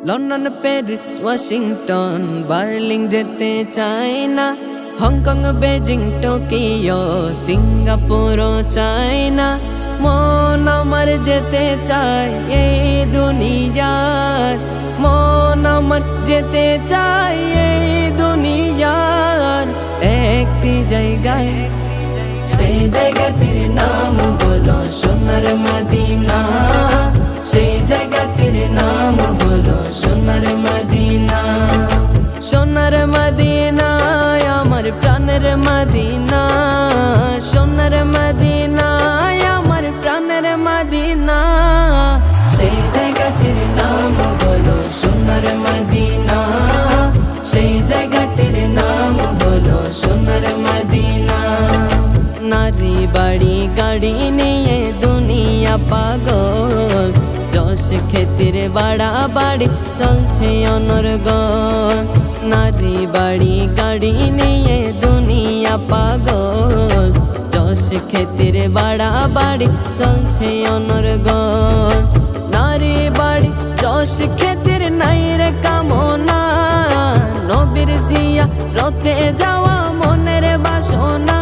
London Paris Washington Berlin যেতে চাই না, হংকং বেজিং টোকিও সিঙ্গাপুরও চাই না। মন আমার যেতে চায় এই দুনিয়ার, মন আমার যেতে চায় এই দুনিয়ার একটি জায়গায়। সেই জায়গাটির নাম হলো সোনার মদিনা, সেই জায়গাটির নাম হলো সোনার মদিনা। সোনার মদিনা আমার প্রাণের মদিনা, সোনার মদিনা আমার প্রাণের মদিনা। সেই জায়গাটির নাম হলো সোনার মদিনা, সেই জায়গাটির নাম হলো সোনার মদিনা। নারী বাড়ি গাড়ি নিয়ে দুনিয়া পাগল, যশ খ্যাতির বাড়াবাড়ি চলছে অনর্গল। নারী বাড়ি গাড়ি নিয়ে দুনিয়া পাগল, যশ খ্যাতির বাড়াবাড়ি চলছে অনর্গল। নারী বাড়ি যশ খ্যাতির নাই রে কামনা, নবীর জিয়া রতে যাওয়া মনের বাসনা।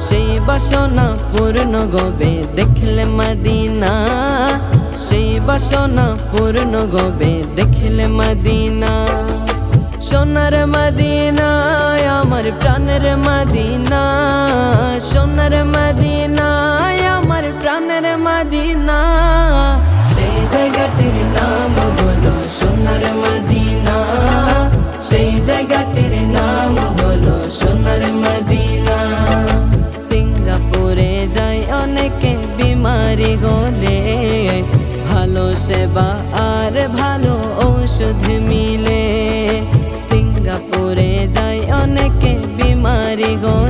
সেই বাসনা পূর্ণ গবে দেখলে মদিনা, সেই বাসনা পূর্ণ গবে দেখলে মদিনা। সোনার মদিনা আমার প্রাণের মদিনা, সোনার মদিনা আমার প্রাণের মদিনা। সেই জায়গাটির নাম হলো সোনার মদিনা, সেই জায়গাটির নাম হলো সোনার মদিনা। সিঙ্গাপুরে যায় অনেকে বিমারি হলে, ভালো সেবা আর ভালো ঔষধ মিলে। সিঙ্গাপুরে যায় অনেকে বিমারি হলে,